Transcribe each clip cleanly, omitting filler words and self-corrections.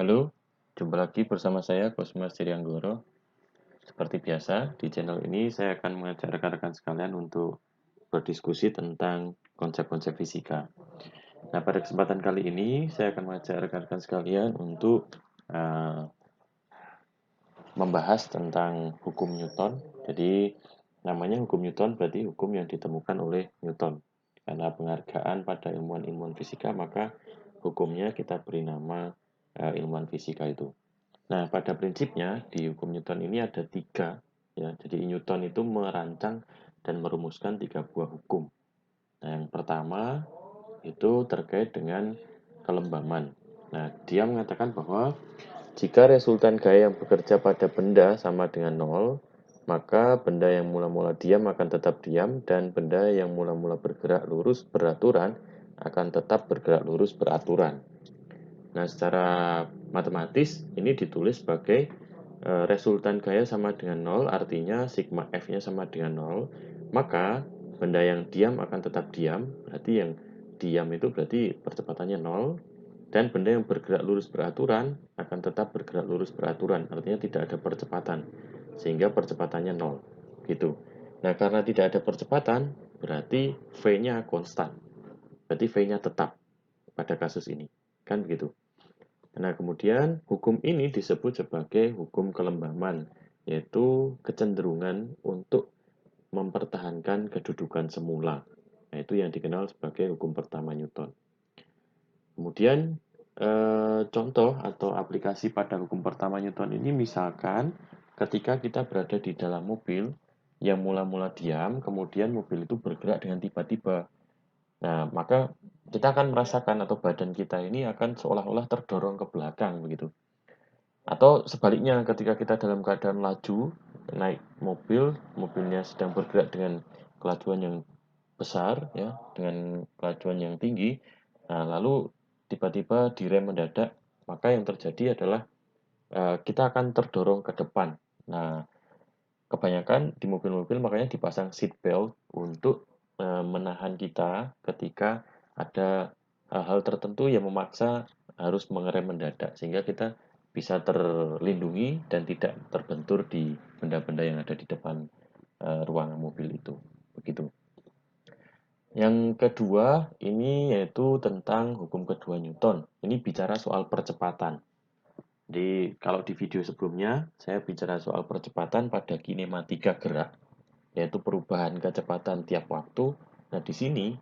Halo, jumpa lagi bersama saya Cosmas Trianggoro. Seperti biasa, di channel ini saya akan mengajak rekan-rekan sekalian untuk berdiskusi tentang konsep-konsep fisika. Nah, pada kesempatan kali ini saya akan mengajak rekan-rekan sekalian untuk uh, membahas tentang hukum Newton. Jadi, namanya hukum Newton berarti hukum yang ditemukan oleh Newton. Karena penghargaan pada ilmuwan-ilmuwan fisika, maka hukumnya kita beri nama ilmuwan fisika itu. Nah, pada prinsipnya di hukum Newton ini ada tiga, ya. Jadi Newton itu merancang dan merumuskan tiga buah hukum. Nah, yang pertama itu terkait dengan kelembaman. Nah, dia mengatakan bahwa jika resultan gaya yang bekerja pada benda sama dengan nol, maka benda yang mula-mula diam akan tetap diam dan benda yang mula-mula bergerak lurus beraturan akan tetap bergerak lurus beraturan. Nah, secara matematis ini ditulis sebagai resultan gaya sama dengan nol, artinya sigma F-nya sama dengan nol, maka benda yang diam akan tetap diam, berarti yang diam itu berarti percepatannya nol, dan benda yang bergerak lurus beraturan akan tetap bergerak lurus beraturan, artinya tidak ada percepatan, sehingga percepatannya nol, gitu. Nah, karena tidak ada percepatan, berarti V-nya konstan, berarti V-nya tetap pada kasus ini, kan begitu. Nah, kemudian hukum ini disebut sebagai hukum kelembaman, yaitu kecenderungan untuk mempertahankan kedudukan semula. Nah, itu yang dikenal sebagai hukum pertama Newton. Kemudian, contoh atau aplikasi pada hukum pertama Newton ini misalkan ketika kita berada di dalam mobil yang mula-mula diam, kemudian mobil itu bergerak dengan tiba-tiba. Nah, maka kita akan merasakan atau badan kita ini akan seolah-olah terdorong ke belakang begitu. Atau sebaliknya ketika kita dalam keadaan laju, naik mobil, mobilnya sedang bergerak dengan kelajuan yang besar ya, dengan kelajuan yang tinggi. Nah, lalu tiba-tiba direm mendadak, maka yang terjadi adalah kita akan terdorong ke depan. Nah, kebanyakan di mobil-mobil makanya dipasang seat belt untuk menahan kita ketika ada hal-hal tertentu yang memaksa harus mengerem mendadak sehingga kita bisa terlindungi dan tidak terbentur di benda-benda yang ada di depan ruangan mobil itu. Begitu. Yang kedua ini yaitu tentang hukum kedua Newton. Ini bicara soal percepatan. Jadi kalau di video sebelumnya saya bicara soal percepatan pada kinematika gerak, yaitu perubahan kecepatan tiap waktu. Nah, di sini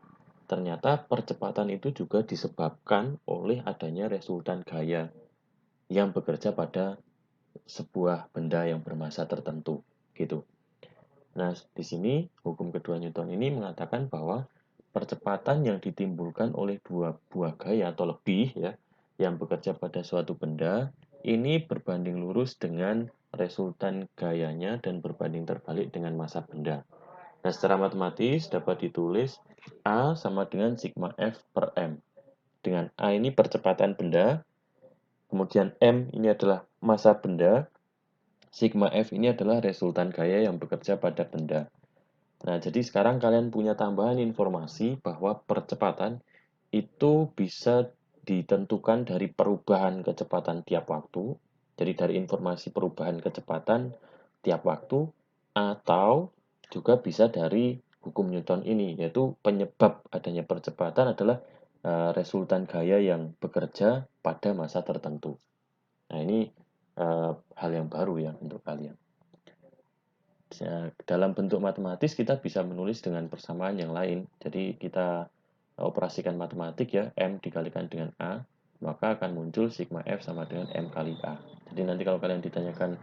ternyata percepatan itu juga disebabkan oleh adanya resultan gaya yang bekerja pada sebuah benda yang bermassa tertentu, gitu. Nah, di sini hukum kedua Newton ini mengatakan bahwa percepatan yang ditimbulkan oleh dua buah gaya atau lebih ya yang bekerja pada suatu benda ini berbanding lurus dengan resultan gayanya dan berbanding terbalik dengan massa benda. Nah, secara matematis dapat ditulis A sama dengan sigma F per M. Dengan A ini percepatan benda, kemudian M ini adalah massa benda, sigma F ini adalah resultan gaya yang bekerja pada benda. Nah, jadi sekarang kalian punya tambahan informasi bahwa percepatan itu bisa ditentukan dari perubahan kecepatan tiap waktu. Jadi dari informasi perubahan kecepatan tiap waktu atau juga bisa dari hukum Newton ini, yaitu penyebab adanya percepatan adalah resultan gaya yang bekerja pada masa tertentu. Nah, ini hal yang baru ya untuk kalian. Dalam bentuk matematis kita bisa menulis dengan persamaan yang lain. Jadi kita operasikan matematik ya, M dikalikan dengan A, maka akan muncul sigma F sama dengan M kali A. Jadi nanti kalau kalian ditanyakan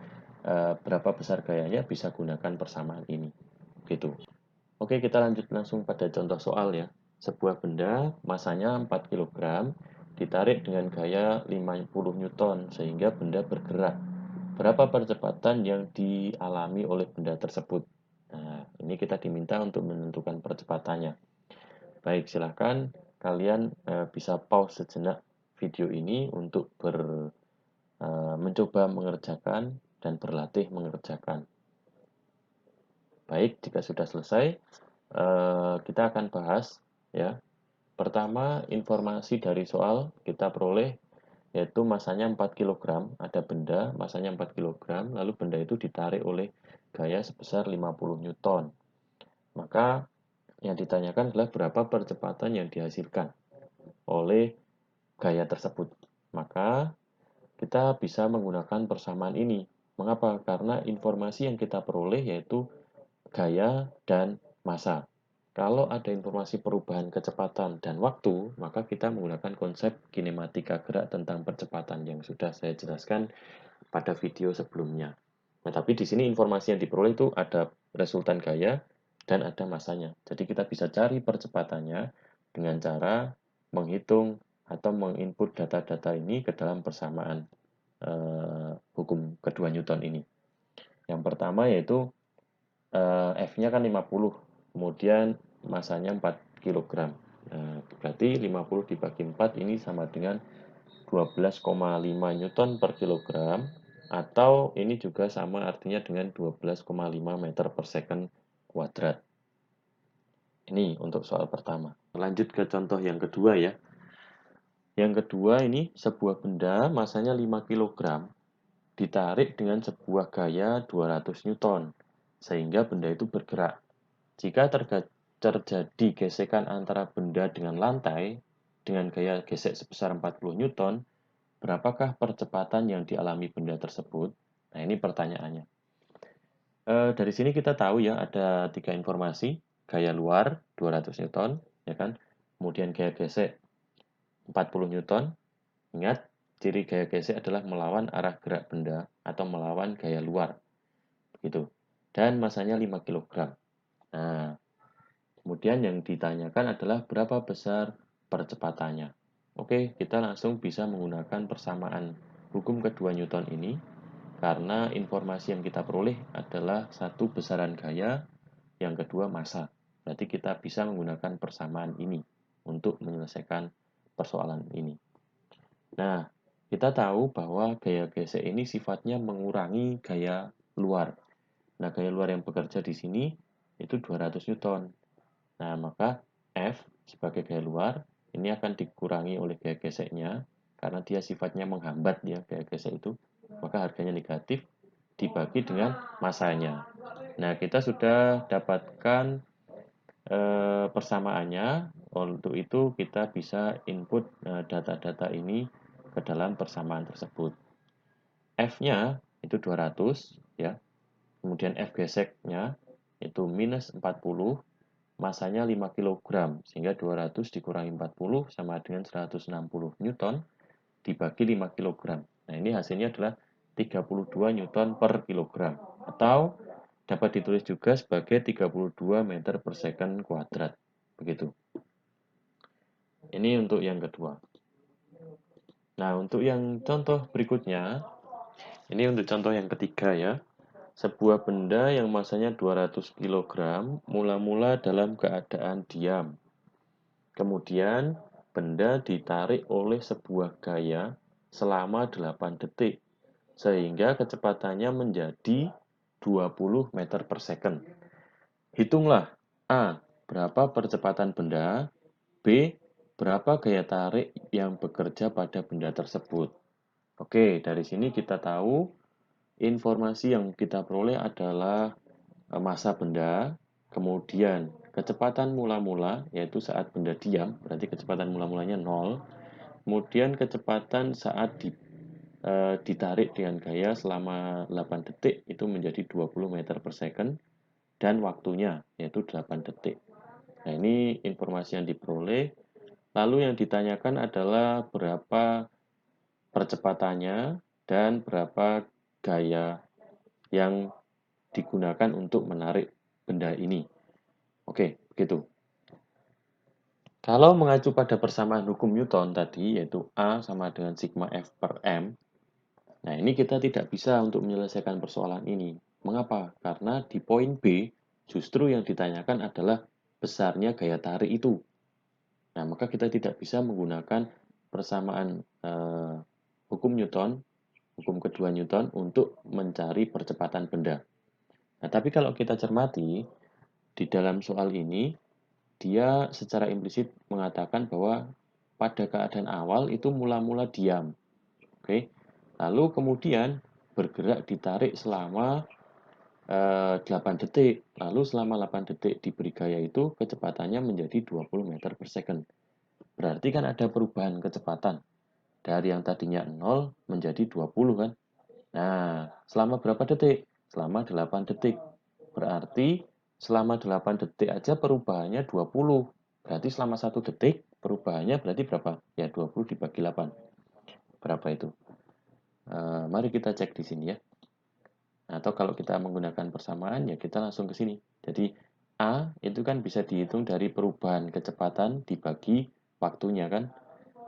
berapa besar gayanya, bisa gunakan persamaan ini. Gitu. Oke, kita lanjut langsung pada contoh soal ya. Sebuah benda masanya 4 kg ditarik dengan gaya 50 Newton sehingga benda bergerak. Berapa percepatan yang dialami oleh benda tersebut? Nah, ini kita diminta untuk menentukan percepatannya. Baik, silahkan kalian bisa pause sejenak video ini untuk mencoba mengerjakan dan berlatih mengerjakan. Baik, jika sudah selesai, kita akan bahas ya. Pertama, informasi dari soal kita peroleh yaitu masanya 4 kg, ada benda masanya 4 kg, lalu benda itu ditarik oleh gaya sebesar 50 Newton. Maka yang ditanyakan adalah berapa percepatan yang dihasilkan oleh gaya tersebut. Maka kita bisa menggunakan persamaan ini. Mengapa? Karena informasi yang kita peroleh yaitu gaya dan massa. Kalau ada informasi perubahan kecepatan dan waktu, maka kita menggunakan konsep kinematika gerak tentang percepatan yang sudah saya jelaskan pada video sebelumnya. Nah, tapi di sini informasi yang diperoleh itu ada resultan gaya dan ada massanya. Jadi kita bisa cari percepatannya dengan cara menghitung atau menginput data-data ini ke dalam persamaan hukum kedua Newton ini. Yang pertama yaitu F-nya kan 50, kemudian masanya 4 kg. Nah, berarti 50 dibagi 4 ini sama dengan 12,5 Newton per kilogram, atau ini juga sama artinya dengan 12,5 meter per second kuadrat. Ini untuk soal pertama. Lanjut ke contoh yang kedua ya. Yang kedua ini sebuah benda masanya 5 kg ditarik dengan sebuah gaya 200 Newton, sehingga benda itu bergerak. Jika terjadi gesekan antara benda dengan lantai dengan gaya gesek sebesar 40 Newton, berapakah percepatan yang dialami benda tersebut? Nah, ini pertanyaannya. Dari sini kita tahu ya ada 3 informasi, gaya luar 200 Newton, ya kan? Kemudian gaya gesek 40 Newton. Ingat, ciri gaya gesek adalah melawan arah gerak benda atau melawan gaya luar. Gitu. Dan masanya 5 kg. Nah, kemudian yang ditanyakan adalah berapa besar percepatannya. Oke, kita langsung bisa menggunakan persamaan hukum kedua Newton ini karena informasi yang kita peroleh adalah satu besaran gaya, yang kedua massa. Berarti kita bisa menggunakan persamaan ini untuk menyelesaikan persoalan ini. Nah, kita tahu bahwa gaya gesek ini sifatnya mengurangi gaya luar. Nah, gaya luar yang bekerja di sini itu 200 Newton. Nah, maka F sebagai gaya luar ini akan dikurangi oleh gaya geseknya karena dia sifatnya menghambat ya gaya gesek itu. Maka harganya negatif dibagi dengan massanya. Nah, kita sudah dapatkan persamaannya. Untuk itu kita bisa input data-data ini ke dalam persamaan tersebut. F-nya itu 200 ya. Kemudian F geseknya itu minus 40, masanya 5 kg, sehingga 200 dikurangi 40 sama dengan 160 Newton dibagi 5 kg. Nah, ini hasilnya adalah 32 Newton per kilogram, atau dapat ditulis juga sebagai 32 meter per second kuadrat. Begitu. Ini untuk yang kedua. Nah, untuk yang contoh berikutnya, ini untuk contoh yang ketiga ya. Sebuah benda yang masanya 200 kg mula-mula dalam keadaan diam. Kemudian, benda ditarik oleh sebuah gaya selama 8 detik, sehingga kecepatannya menjadi 20 meter per second. Hitunglah A. Berapa percepatan benda, B. Berapa gaya tarik yang bekerja pada benda tersebut. Oke, dari sini kita tahu informasi yang kita peroleh adalah massa benda, kemudian kecepatan mula-mula, yaitu saat benda diam, berarti kecepatan mula-mulanya 0, kemudian kecepatan saat ditarik dengan gaya selama 8 detik, itu menjadi 20 meter per second, dan waktunya, yaitu 8 detik. Nah, ini informasi yang diperoleh. Lalu yang ditanyakan adalah berapa percepatannya dan berapa gaya yang digunakan untuk menarik benda ini. Oke, begitu. Kalau mengacu pada persamaan hukum Newton tadi, yaitu A sama dengan sigma F per M, nah ini kita tidak bisa untuk menyelesaikan persoalan ini. Mengapa? Karena di poin B, justru yang ditanyakan adalah besarnya gaya tarik itu. Nah, maka kita tidak bisa menggunakan persamaan hukum Newton, hukum kedua Newton untuk mencari percepatan benda. Nah, tapi kalau kita cermati, di dalam soal ini, dia secara implisit mengatakan bahwa pada keadaan awal itu mula-mula diam. Oke. Lalu kemudian bergerak ditarik selama 8 detik. Lalu selama 8 detik diberi gaya itu kecepatannya menjadi 20 meter per second. Berarti kan ada perubahan kecepatan. Dari yang tadinya 0 menjadi 20 kan. Nah, selama berapa detik? Selama 8 detik. Berarti selama 8 detik aja perubahannya 20. Berarti selama 1 detik perubahannya berarti berapa? Ya 20 dibagi 8. Berapa itu? Mari kita cek di sini ya. Atau kalau kita menggunakan persamaan ya kita langsung ke sini. Jadi A itu kan bisa dihitung dari perubahan kecepatan dibagi waktunya kan.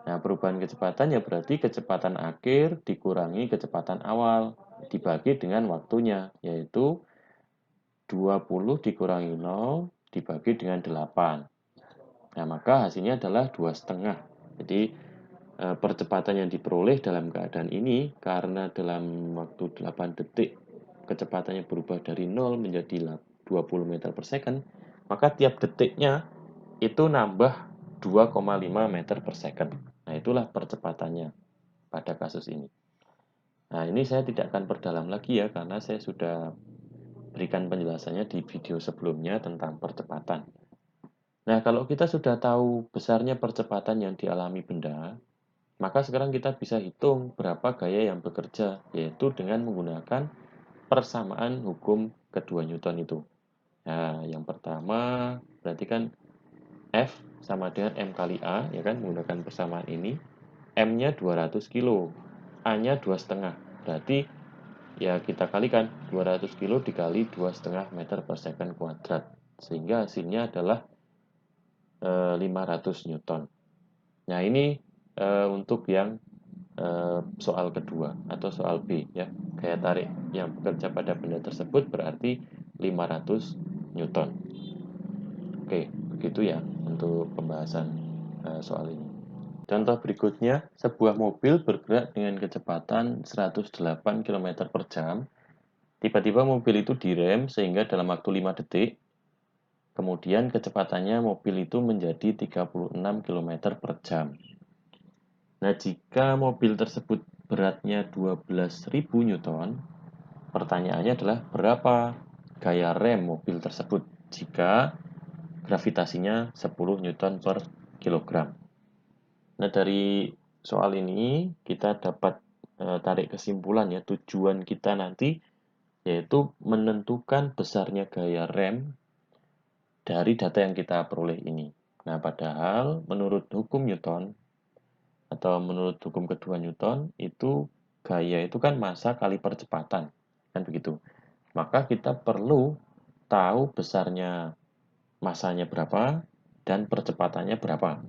Nah, perubahan kecepatan ya berarti kecepatan akhir dikurangi kecepatan awal dibagi dengan waktunya, yaitu 20 dikurangi 0 dibagi dengan 8. Nah, maka hasilnya adalah 2,5. Jadi, percepatan yang diperoleh dalam keadaan ini karena dalam waktu 8 detik kecepatannya berubah dari 0 menjadi 20 meter per second, maka tiap detiknya itu nambah 2,5 meter per second. Nah, itulah percepatannya pada kasus ini. Nah, ini saya tidak akan perdalam lagi ya, karena saya sudah berikan penjelasannya di video sebelumnya tentang percepatan. Nah, kalau kita sudah tahu besarnya percepatan yang dialami benda, maka sekarang kita bisa hitung berapa gaya yang bekerja, yaitu dengan menggunakan persamaan hukum kedua Newton itu. Nah, yang pertama berarti kan F sama dengan M kali A, ya kan, menggunakan persamaan ini. M-nya 200 kilo, A-nya 2,5. Berarti ya kita kalikan 200 kilo dikali 2,5 meter per second kuadrat. Sehingga hasilnya adalah 500 Newton. Nah, ini untuk yang soal kedua atau soal B ya. Gaya tarik yang bekerja pada benda tersebut berarti 500 Newton. Oke, begitu ya untuk pembahasan soal ini. Contoh berikutnya, sebuah mobil bergerak dengan kecepatan 108 km per jam. Tiba-tiba mobil itu direm sehingga dalam waktu 5 detik, kemudian kecepatannya mobil itu menjadi 36 km per jam. Nah, jika mobil tersebut beratnya 12.000 Newton, pertanyaannya adalah berapa gaya rem mobil tersebut jika gravitasinya 10 Newton per kilogram. Nah, dari soal ini kita dapat tarik kesimpulan ya, tujuan kita nanti yaitu menentukan besarnya gaya rem dari data yang kita peroleh ini. Nah, padahal menurut hukum Newton atau menurut hukum kedua Newton itu gaya itu kan massa kali percepatan, kan begitu. Maka kita perlu tahu besarnya massanya berapa dan percepatannya berapa.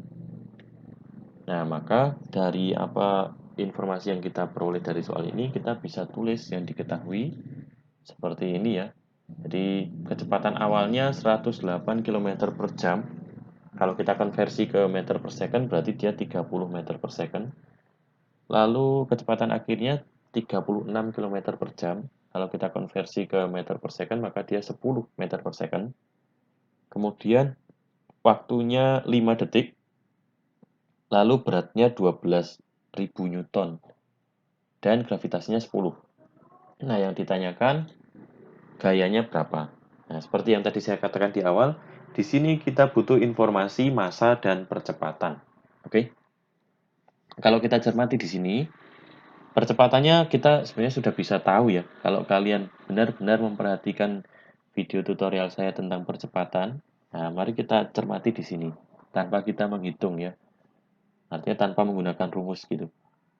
Nah, maka dari apa informasi yang kita peroleh dari soal ini, kita bisa tulis yang diketahui seperti ini ya. Jadi, kecepatan awalnya 108 km per jam. Kalau kita konversi ke meter per second, berarti dia 30 meter per second. Lalu, kecepatan akhirnya 36 km per jam. Kalau kita konversi ke meter per second, maka dia 10 meter per second. Kemudian, waktunya 5 detik. Lalu beratnya 12.000 Newton dan gravitasinya 10. Nah, yang ditanyakan gayanya berapa? Nah, seperti yang tadi saya katakan di awal, di sini kita butuh informasi massa dan percepatan. Oke. Kalau kita cermati di sini, percepatannya kita sebenarnya sudah bisa tahu ya. Kalau kalian benar-benar memperhatikan video tutorial saya tentang percepatan, nah mari kita cermati di sini tanpa kita menghitung ya. Artinya tanpa menggunakan rumus gitu.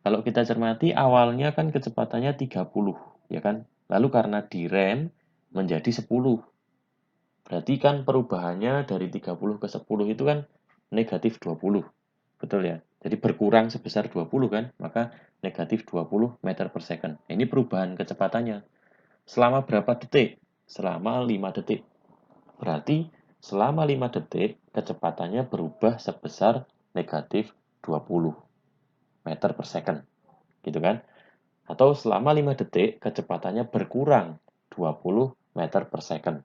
Kalau kita cermati awalnya kan kecepatannya 30, ya kan? Lalu karena direm menjadi 10. Berarti kan perubahannya dari 30 ke 10 itu kan negatif 20. Betul ya? Jadi berkurang sebesar 20 kan? Maka negatif 20 meter per second. Ini perubahan kecepatannya. Selama berapa detik? Selama 5 detik. Berarti selama 5 detik kecepatannya berubah sebesar negatif 20 meter per second. Gitu kan? Atau selama 5 detik kecepatannya berkurang 20 meter per second.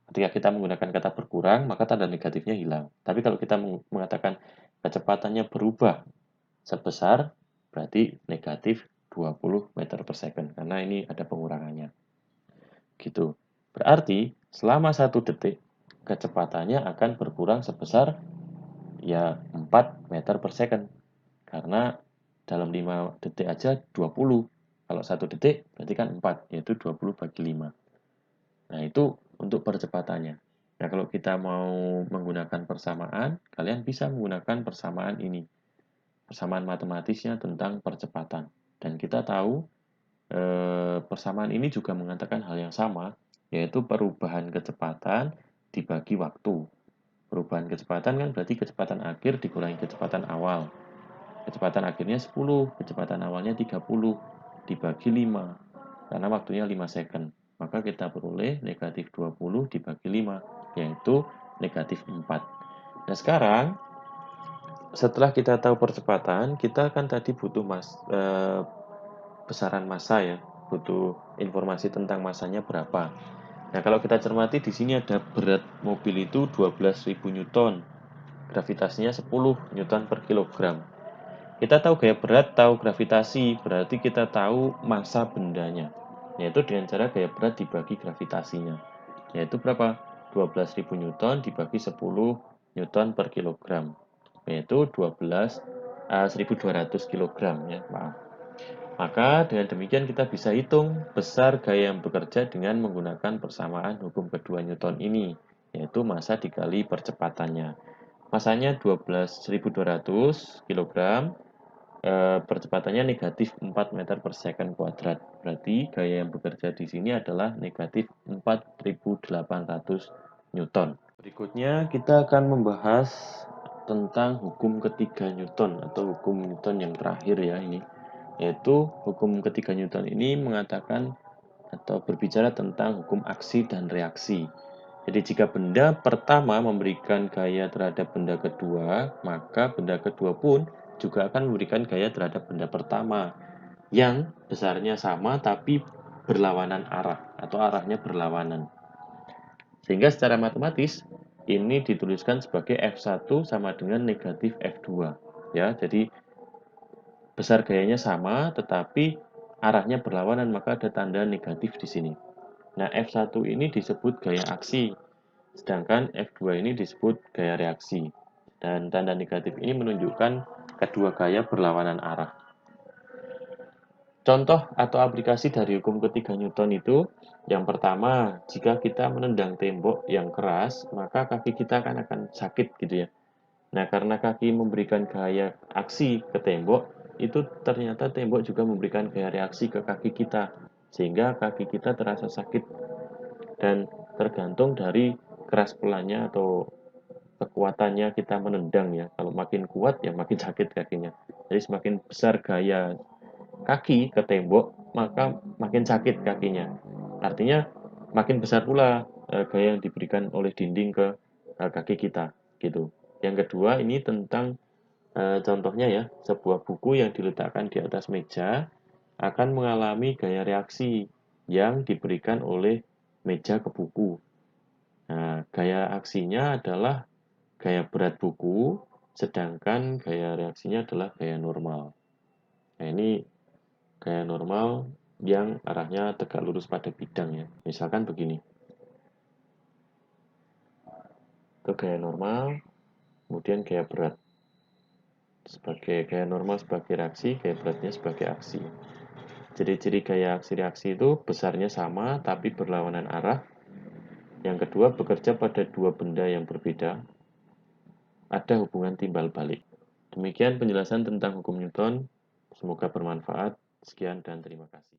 Ketika kita menggunakan kata berkurang, maka tanda negatifnya hilang. Tapi kalau kita mengatakan kecepatannya berubah sebesar berarti negatif 20 meter per second, karena ini ada pengurangannya. Gitu. Berarti selama 1 detik, kecepatannya akan berkurang sebesar ya 4 meter per second. Karena dalam 5 detik aja 20. Kalau 1 detik berarti kan 4, yaitu 20 bagi 5. Nah, itu untuk percepatannya. Nah, kalau kita mau menggunakan persamaan, kalian bisa menggunakan persamaan ini. Persamaan matematisnya tentang percepatan. Dan kita tahu persamaan ini juga mengatakan hal yang sama, yaitu perubahan kecepatan dibagi waktu. Perubahan kecepatan kan berarti kecepatan akhir dikurangi kecepatan awal. Kecepatan akhirnya 10, kecepatan awalnya 30, dibagi 5, karena waktunya 5 second. Maka kita peroleh negatif 20 dibagi 5, yaitu negatif 4. Nah, sekarang setelah kita tahu percepatan, kita kan tadi butuh besaran massa ya, butuh informasi tentang massanya berapa. Nah, kalau kita cermati di sini ada berat mobil itu 12.000 Newton, gravitasinya 10 Newton per kilogram. Kita tahu gaya berat, tahu gravitasi, berarti kita tahu massa bendanya, yaitu dengan cara gaya berat dibagi gravitasinya, yaitu berapa? 12.000 Newton dibagi 10 Newton per kilogram, yaitu 1.200 kilogram ya, maaf. Maka dengan demikian kita bisa hitung besar gaya yang bekerja dengan menggunakan persamaan hukum kedua Newton ini, yaitu massa dikali percepatannya. Massanya 12.200 kg, percepatannya negatif 4 meter per second kuadrat. Berarti gaya yang bekerja di sini adalah negatif 4.800 Newton. Berikutnya kita akan membahas tentang hukum ketiga Newton atau hukum Newton yang terakhir ya ini. Yaitu hukum ketiga Newton ini mengatakan atau berbicara tentang hukum aksi dan reaksi. Jadi jika benda pertama memberikan gaya terhadap benda kedua, maka benda kedua pun juga akan memberikan gaya terhadap benda pertama yang besarnya sama tapi berlawanan arah atau arahnya berlawanan. Sehingga secara matematis ini dituliskan sebagai F1 sama dengan negatif F2. Ya, jadi besar gayanya sama, tetapi arahnya berlawanan, maka ada tanda negatif di sini. Nah, F1 ini disebut gaya aksi, sedangkan F2 ini disebut gaya reaksi. Dan tanda negatif ini menunjukkan kedua gaya berlawanan arah. Contoh atau aplikasi dari hukum ketiga Newton itu, yang pertama, jika kita menendang tembok yang keras, maka kaki kita akan sakit gitu ya. Nah, karena kaki memberikan gaya aksi ke tembok, itu ternyata tembok juga memberikan gaya reaksi ke kaki kita, sehingga kaki kita terasa sakit. Dan tergantung dari keras pelannya atau kekuatannya kita menendang ya. Kalau makin kuat ya makin sakit kakinya. Jadi semakin besar gaya kaki ke tembok, maka makin sakit kakinya. Artinya makin besar pula gaya yang diberikan oleh dinding ke kaki kita gitu. Yang kedua ini tentang contohnya ya, sebuah buku yang diletakkan di atas meja akan mengalami gaya reaksi yang diberikan oleh meja ke buku. Nah, gaya aksinya adalah gaya berat buku, sedangkan gaya reaksinya adalah gaya normal. Nah, ini gaya normal yang arahnya tegak lurus pada bidang ya. Misalkan begini. Itu gaya normal, kemudian gaya berat. Sebagai gaya normal sebagai reaksi, gaya beratnya sebagai aksi. Ciri-ciri gaya aksi reaksi itu besarnya sama tapi berlawanan arah. Yang kedua, bekerja pada dua benda yang berbeda. Ada hubungan timbal balik. Demikian penjelasan tentang hukum Newton. Semoga bermanfaat. Sekian dan terima kasih.